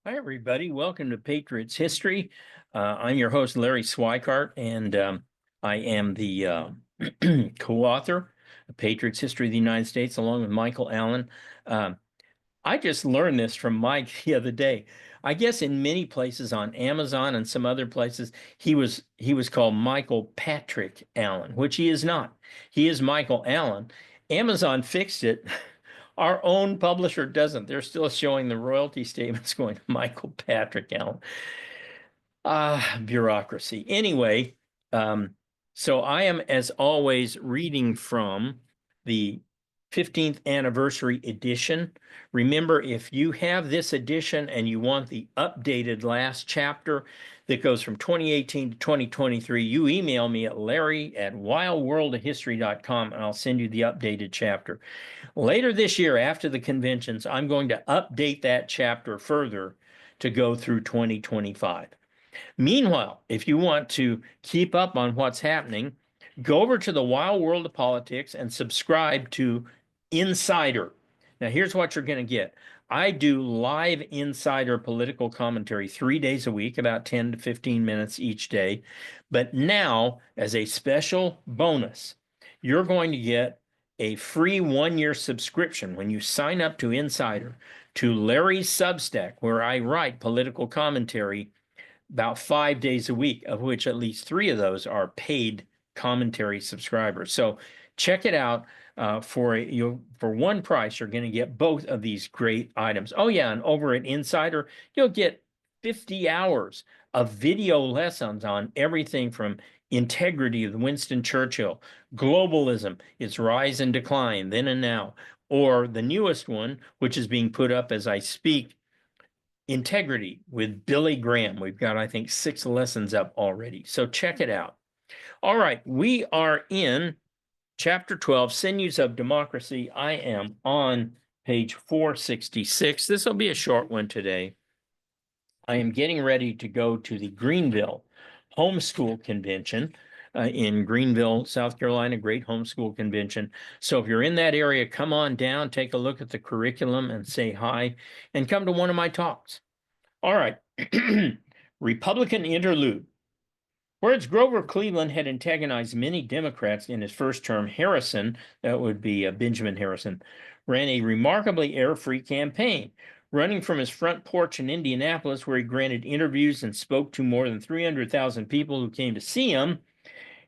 Hi, everybody. Welcome to Patriots History. I'm your host, Larry Swikart, and I am the co-author of Patriots History of the United States, along with Michael Allen. Um, I just learned this from Mike the other day. I guess in many places on Amazon and some other places, he was called Michael Patrick Allen, which he is not. He is Michael Allen. Amazon fixed it. Our own publisher doesn't. They're still showing the royalty statements going to Michael Patrick Allen. Bureaucracy. Anyway, so I am, as always, reading from the 15th anniversary edition. Remember, if you have this edition and you want the updated last chapter that goes from 2018 to 2023, you email me at larry@wildworldofhistory.com and I'll send you the updated chapter. Later this year, after the conventions, I'm going to update that chapter further to go through 2025. Meanwhile, if you want to keep up on what's happening, go over to the Wild World of Politics and subscribe to Insider. Now, here's what you're going to get. I do live insider political commentary 3 days a week, about 10 to 15 minutes each day. But now, as a special bonus, you're going to get a free 1-year subscription when you sign up to Insider to Larry's Substack, where I write political commentary about 5 days a week, of which at least 3 of those are paid commentary subscribers. So check it out. For one price, you're going to get both of these great items. Oh yeah, and over at Insider, you'll get 50 hours of video lessons on everything from integrity of Winston Churchill, globalism, its rise and decline, then and now, or the newest one, which is being put up as I speak, Integrity with Billy Graham. We've got, I think, 6 lessons up already. So check it out. All right, we are in Chapter 12, Sinews of Democracy. I am on page 466. This will be a short one today. I am getting ready to go to the Greenville Homeschool Convention in Greenville, South Carolina, great homeschool convention. So if you're in that area, come on down, take a look at the curriculum and say hi, and come to one of my talks. All right, Republican interlude. Whereas Grover Cleveland had antagonized many Democrats in his first term, Harrison, that would be Benjamin Harrison, ran a remarkably error-free campaign, running from his front porch in Indianapolis, where he granted interviews and spoke to more than 300,000 people who came to see him.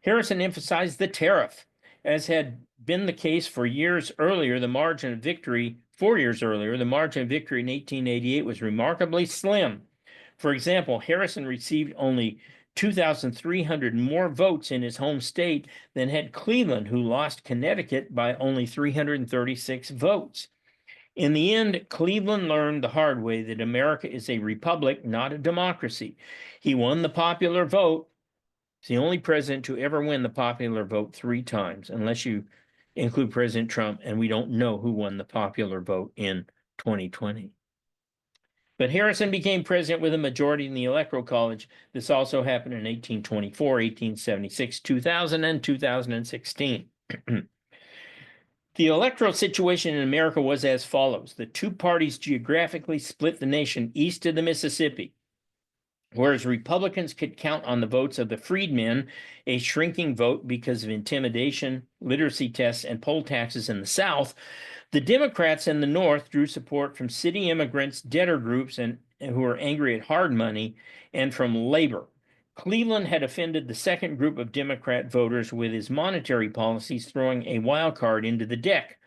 Harrison emphasized the tariff. As had been the case for years earlier, the margin of victory, 4 years earlier, the margin of victory in 1888 was remarkably slim. For example, Harrison received only 2,300 more votes in his home state than had Cleveland, who lost Connecticut by only 336 votes. In the end, Cleveland learned the hard way that America is a republic, not a democracy. He won the popular vote. He's the only president to ever win the popular vote 3 times, unless you include President Trump, and we don't know who won the popular vote in 2020. But Harrison became president with a majority in the Electoral College. This also happened in 1824, 1876, 2000, and 2016. The electoral situation in America was as follows. The 2 parties geographically split the nation east of the Mississippi. Whereas Republicans could count on the votes of the freedmen, a shrinking vote because of intimidation, literacy tests, and poll taxes in the South, the Democrats in the North drew support from city immigrants, debtor groups, and who were angry at hard money, and from labor. Cleveland had offended the second group of Democrat voters with his monetary policies, throwing a wild card into the deck.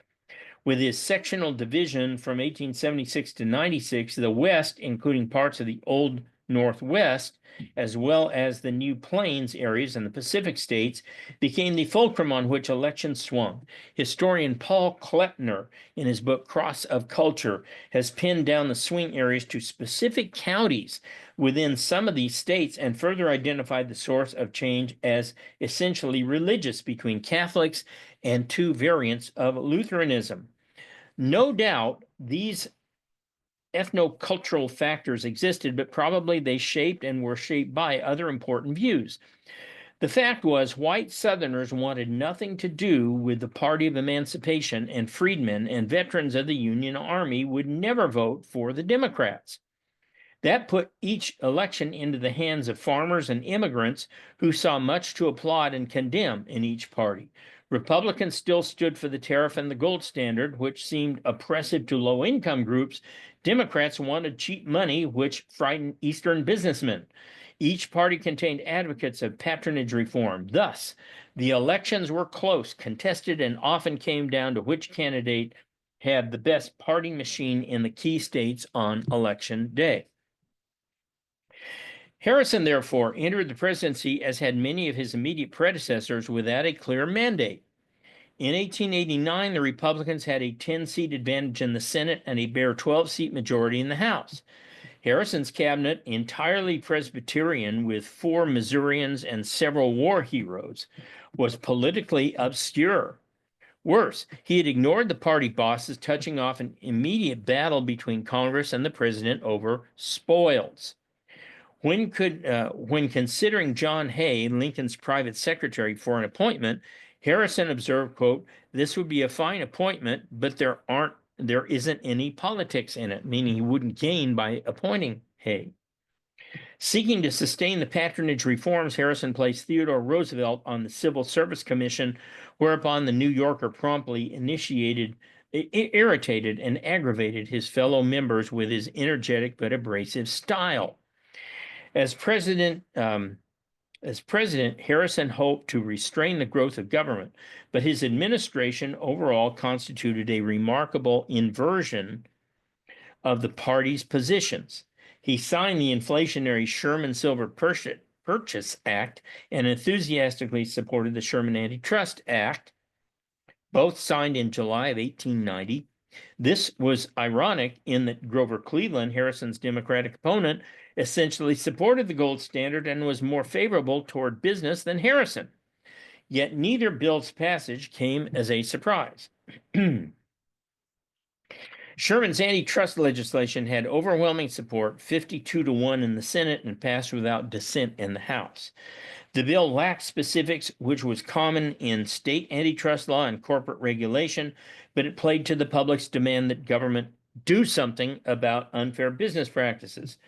With his sectional division from 1876 to 96, the West, including parts of the old Northwest, as well as the New Plains areas and the Pacific states, became the fulcrum on which elections swung. Historian Paul Kleppner, in his book Cross of Culture, has pinned down the swing areas to specific counties within some of these states and further identified the source of change as essentially religious between Catholics and 2 variants of Lutheranism. No doubt these ethnocultural factors existed, but probably they shaped and were shaped by other important views. The fact was, white Southerners wanted nothing to do with the Party of Emancipation, and freedmen and veterans of the Union Army would never vote for the Democrats. That put each election into the hands of farmers and immigrants who saw much to applaud and condemn in each party. Republicans still stood for the tariff and the gold standard, which seemed oppressive to low income groups. Democrats wanted cheap money, which frightened Eastern businessmen. Each party contained advocates of patronage reform. Thus, the elections were close, contested, and often came down to which candidate had the best party machine in the key states on election day. Harrison, therefore, entered the presidency, as had many of his immediate predecessors, without a clear mandate. In 1889, the Republicans had a 10-seat advantage in the Senate and a bare 12-seat majority in the House. Harrison's cabinet, entirely Presbyterian with 4 Missourians and several war heroes, was politically obscure. Worse, he had ignored the party bosses, touching off an immediate battle between Congress and the president over spoils. When considering John Hay, Lincoln's private secretary, for an appointment, Harrison observed, quote, "This would be a fine appointment, but there isn't any politics in it," meaning he wouldn't gain by appointing Hay. Seeking to sustain the patronage reforms, Harrison placed Theodore Roosevelt on the Civil Service Commission, whereupon the New Yorker promptly irritated and aggravated his fellow members with his energetic but abrasive style. As president, Harrison hoped to restrain the growth of government, but his administration overall constituted a remarkable inversion of the party's positions. He signed the inflationary Sherman Silver Purchase Act and enthusiastically supported the Sherman Antitrust Act, both signed in July of 1890. This was ironic in that Grover Cleveland, Harrison's Democratic opponent, essentially supported the gold standard and was more favorable toward business than Harrison. Yet neither bill's passage came as a surprise. Sherman's antitrust legislation had overwhelming support, 52-1 in the Senate, and passed without dissent in the House. The bill lacked specifics, which was common in state antitrust law and corporate regulation, but it played to the public's demand that government do something about unfair business practices.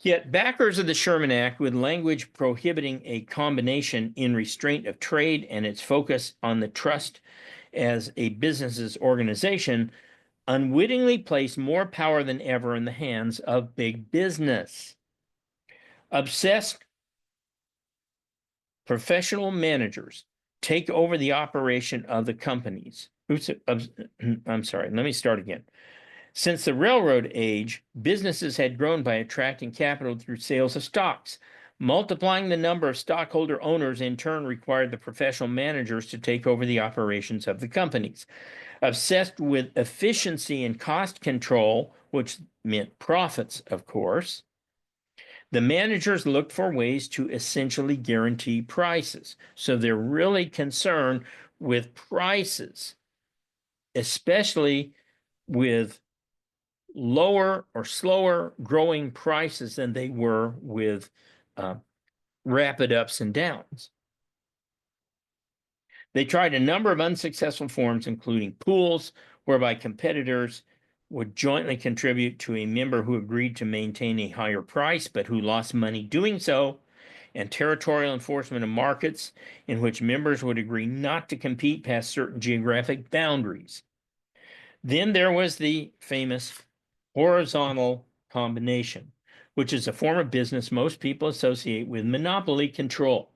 Yet backers of the Sherman Act, with language prohibiting a combination in restraint of trade and its focus on the trust as a business's organization, unwittingly placed more power than ever in the hands of big business. Obsessed professional managers take over the operation of the companies. I'm sorry, let me start again. Since the railroad age, businesses had grown by attracting capital through sales of stocks. Multiplying the number of stockholder owners in turn required the professional managers to take over the operations of the companies. Obsessed with efficiency and cost control, which meant profits, of course, the managers looked for ways to essentially guarantee prices. So they're really concerned with prices, especially with lower or slower growing prices than they were with rapid ups and downs. They tried a number of unsuccessful forms, including pools, whereby competitors would jointly contribute to a member who agreed to maintain a higher price, but who lost money doing so, and territorial enforcement of markets, in which members would agree not to compete past certain geographic boundaries. Then there was the famous horizontal combination, which is a form of business most people associate with monopoly control.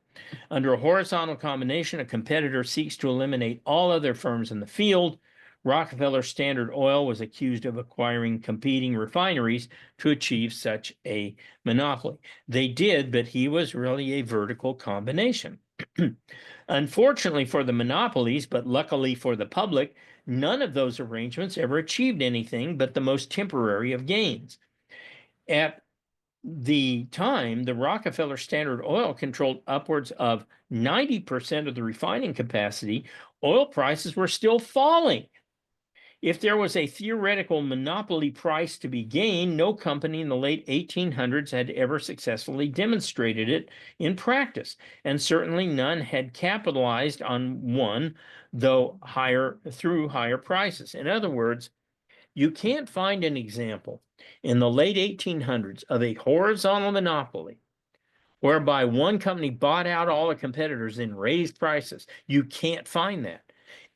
Under a horizontal combination, a competitor seeks to eliminate all other firms in the field. Rockefeller Standard Oil was accused of acquiring competing refineries to achieve such a monopoly. They did, but he was really a vertical combination. Unfortunately for the monopolies, but luckily for the public, none of those arrangements ever achieved anything but the most temporary of gains. At the time, the Rockefeller Standard Oil controlled upwards of 90% of the refining capacity. Oil prices were still falling. If there was a theoretical monopoly price to be gained, no company in the late 1800s had ever successfully demonstrated it in practice, and certainly none had capitalized on one, though through higher prices. In other words, You can't find an example in the late 1800s of a horizontal monopoly whereby one company bought out all the competitors and raised prices. You can't find that.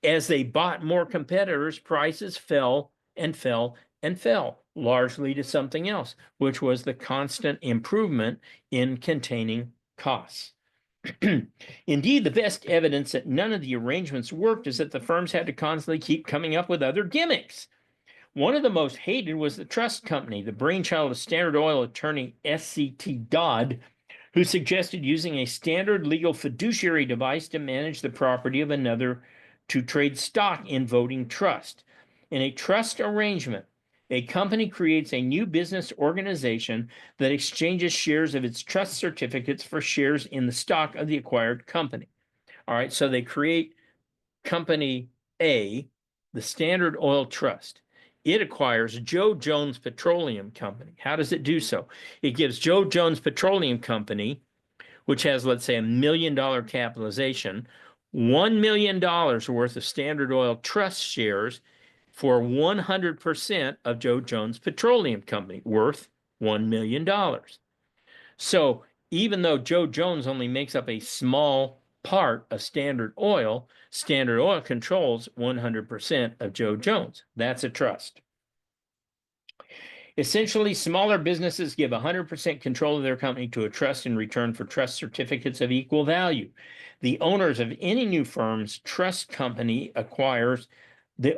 As they bought more competitors, prices fell and fell and fell, largely to something else, which was the constant improvement in containing costs. Indeed, the best evidence that none of the arrangements worked is that the firms had to constantly keep coming up with other gimmicks. One of the most hated was the trust company, the brainchild of Standard Oil attorney S.C.T. Dodd, who suggested using a standard legal fiduciary device to manage the property of another to trade stock in voting trust. In a trust arrangement, a company creates a new business organization that exchanges shares of its trust certificates for shares in the stock of the acquired company. All right, so they create Company A, the Standard Oil Trust. It acquires Joe Jones Petroleum Company. How does it do so? It gives Joe Jones Petroleum Company, which has, let's say, $1 million capitalization, $1 million worth of Standard Oil Trust shares for 100% of Joe Jones Petroleum Company, worth $1 million. So even though Joe Jones only makes up a small part of Standard Oil controls 100% of Joe Jones. That's a trust. Essentially, smaller businesses give 100% control of their company to a trust in return for trust certificates of equal value. The owners of any new firms the trust company acquires do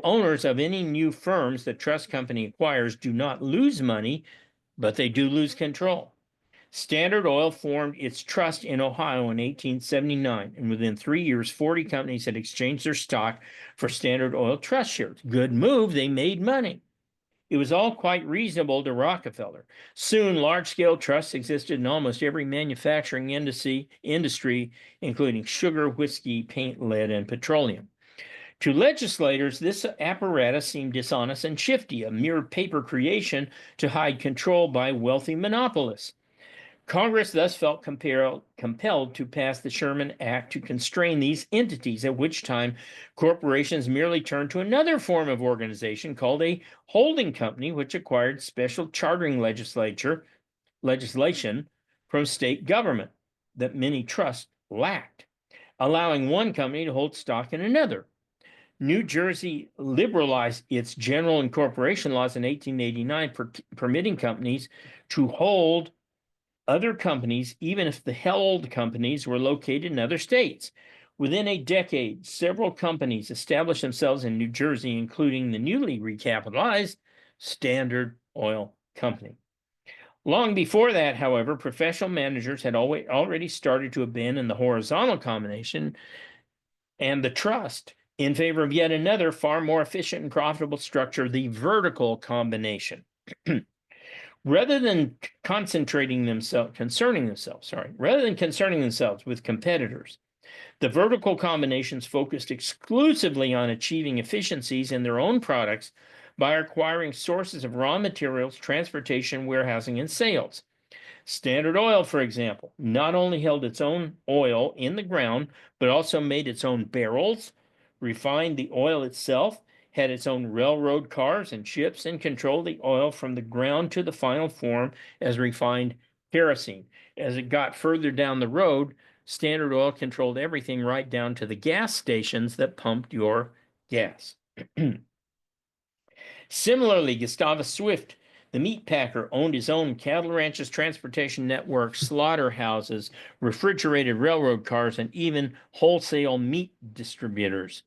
not lose money, but they do lose control. Standard Oil formed its trust in Ohio in 1879, and within 3 years, 40 companies had exchanged their stock for Standard Oil Trust shares. Good move, they made money. It was all quite reasonable to Rockefeller. Soon, large-scale trusts existed in almost every manufacturing industry, including sugar, whiskey, paint, lead, and petroleum. To legislators, this apparatus seemed dishonest and shifty, a mere paper creation to hide control by wealthy monopolists. Congress thus felt compelled to pass the Sherman Act to constrain these entities, at which time corporations merely turned to another form of organization called a holding company, which acquired special chartering legislation from state government that many trusts lacked, allowing one company to hold stock in another. New Jersey liberalized its general incorporation laws in 1889, permitting companies to hold other companies, even if the held companies were located in other states. Within a decade, several companies established themselves in New Jersey, including the newly recapitalized Standard Oil Company. Long before that, however, professional managers had already started to abandon the horizontal combination and the trust in favor of yet another far more efficient and profitable structure, the vertical combination. Rather than concerning themselves with competitors, the vertical combinations focused exclusively on achieving efficiencies in their own products by acquiring sources of raw materials, transportation, warehousing, and sales. Standard Oil, for example, not only held its own oil in the ground, but also made its own barrels, refined the oil itself, had its own railroad cars and ships, and controlled the oil from the ground to the final form as refined kerosene. As it got further down the road, Standard Oil controlled everything right down to the gas stations that pumped your gas. Similarly, Gustavus Swift, the meat packer, owned his own cattle ranches, transportation network, slaughterhouses, refrigerated railroad cars, and even wholesale meat distributors.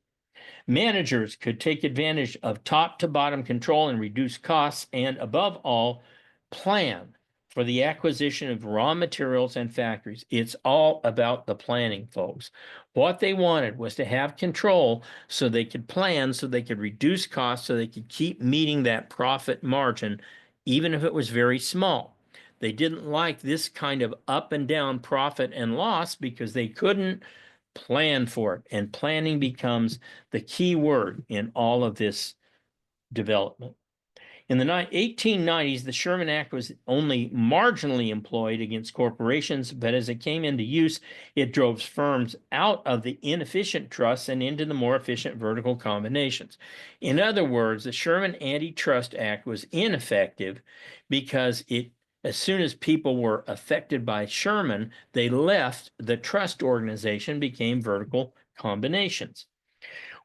Managers could take advantage of top to bottom control and reduce costs, and above all, plan for the acquisition of raw materials and factories. It's all about the planning, folks. What they wanted was to have control so they could plan, so they could reduce costs, so they could keep meeting that profit margin, even if it was very small. They didn't like this kind of up and down profit and loss because they couldn't plan for it. And planning becomes the key word in all of this development. In the 1890s, the Sherman Act was only marginally employed against corporations, but as it came into use, it drove firms out of the inefficient trusts and into the more efficient vertical combinations. In other words, the Sherman Antitrust Act was ineffective because as soon as people were affected by Sherman, they left the trust organization, became vertical combinations.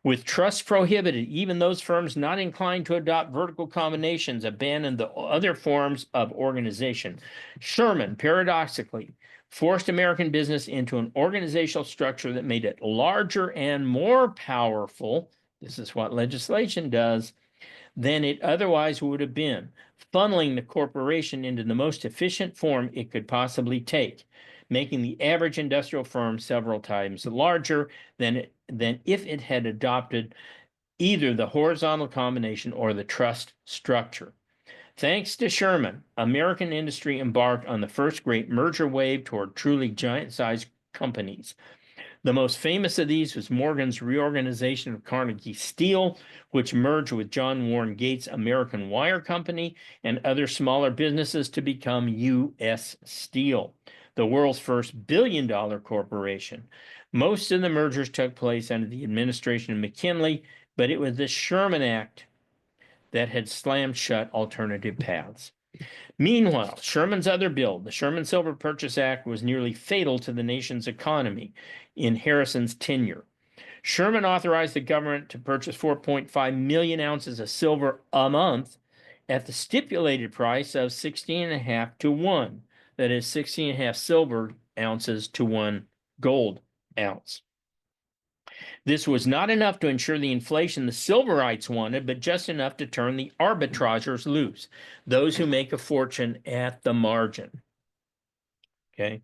With trusts prohibited, even those firms not inclined to adopt vertical combinations abandoned the other forms of organization. Sherman, paradoxically, forced American business into an organizational structure that made it larger and more powerful. This is what legislation does, than it otherwise would have been, funneling the corporation into the most efficient form it could possibly take, making the average industrial firm several times larger than if it had adopted either the horizontal combination or the trust structure. Thanks to Sherman, American industry embarked on the first great merger wave toward truly giant-sized companies. The most famous of these was Morgan's reorganization of Carnegie Steel, which merged with John Warren Gates' American Wire Company and other smaller businesses to become U.S. Steel, the world's first billion-dollar corporation. Most of the mergers took place under the administration of McKinley, but it was the Sherman Act that had slammed shut alternative paths. Meanwhile, Sherman's other bill, the Sherman Silver Purchase Act, was nearly fatal to the nation's economy in Harrison's tenure. Sherman authorized the government to purchase 4.5 million ounces of silver a month at the stipulated price of 16.5 to 1. That is 16.5 silver ounces to 1 gold ounce. This was not enough to ensure the inflation the Silverites wanted, but just enough to turn the arbitrageurs loose, those who make a fortune at the margin. Okay.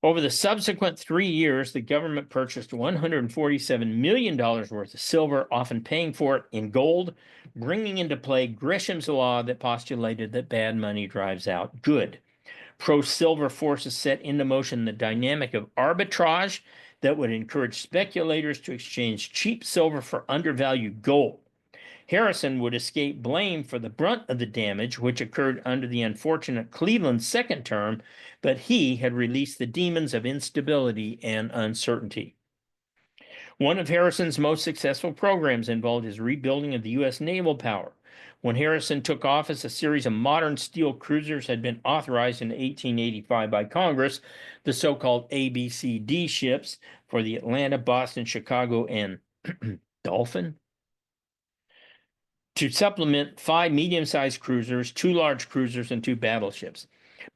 Over the subsequent 3 years, the government purchased $147 million worth of silver, often paying for it in gold, bringing into play Gresham's law that postulated that bad money drives out good. Pro-silver forces set into motion the dynamic of arbitrage that would encourage speculators to exchange cheap silver for undervalued gold. Harrison would escape blame for the brunt of the damage, which occurred under the unfortunate Cleveland second term, but he had released the demons of instability and uncertainty. One of Harrison's most successful programs involved his rebuilding of the U.S. naval power. When Harrison took office, a series of modern steel cruisers had been authorized in 1885 by Congress, the so-called ABCD ships for the Atlanta, Boston, Chicago, and Dolphin, to supplement 5 medium-sized cruisers, 2 large cruisers, and 2 battleships.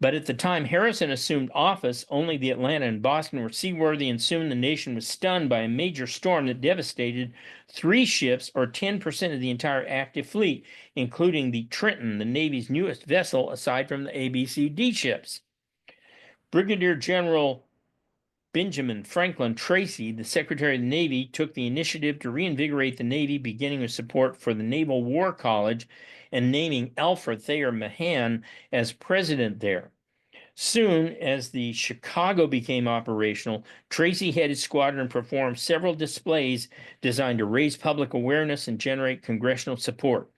But at the time Harrison assumed office, only the Atlanta and Boston were seaworthy, and soon the nation was stunned by a major storm that devastated 3 ships, or 10% of the entire active fleet, including the Trenton, the Navy's newest vessel aside from the ABCD ships. Brigadier General Benjamin Franklin Tracy, the Secretary of the Navy, took the initiative to reinvigorate the Navy, beginning with support for the Naval War College and naming Alfred Thayer Mahan as president there. Soon as the Chicago became operational, Tracy headed squadron and performed several displays designed to raise public awareness and generate congressional support.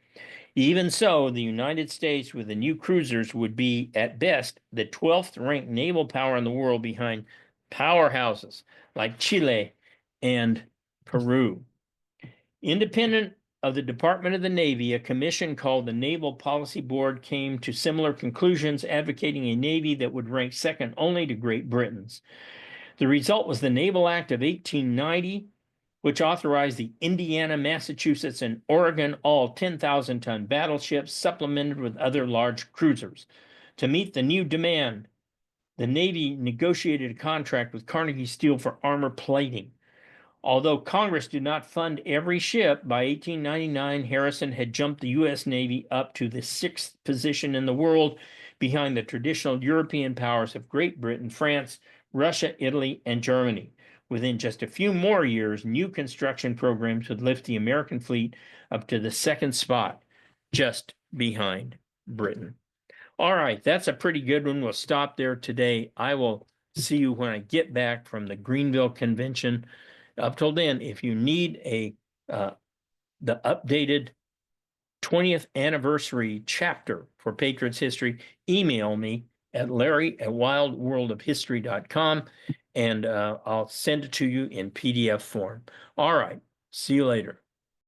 Even so, the United States with the new cruisers would be, at best, the 12th ranked naval power in the world behind powerhouses like Chile and Peru. Independent of the Department of the Navy, a commission called the Naval Policy Board came to similar conclusions, advocating a Navy that would rank second only to Great Britain's. The result was the Naval Act of 1890, which authorized the Indiana, Massachusetts, and Oregon all 10,000-ton battleships, supplemented with other large cruisers. To meet the new demand, the Navy negotiated a contract with Carnegie Steel for armor plating. Although Congress did not fund every ship, by 1899, Harrison had jumped the U.S. Navy up to the 6th position in the world, behind the traditional European powers of Great Britain, France, Russia, Italy, and Germany. Within just a few more years, new construction programs would lift the American fleet up to the 2nd spot, just behind Britain. All right, that's a pretty good one. We'll stop there today. I will see you when I get back from the Greenville Convention. Up till then, if you need the updated 20th anniversary chapter for Patriots History, email me at larry@wildworldofhistory.com, and I'll send it to you in PDF form. All right. See you later.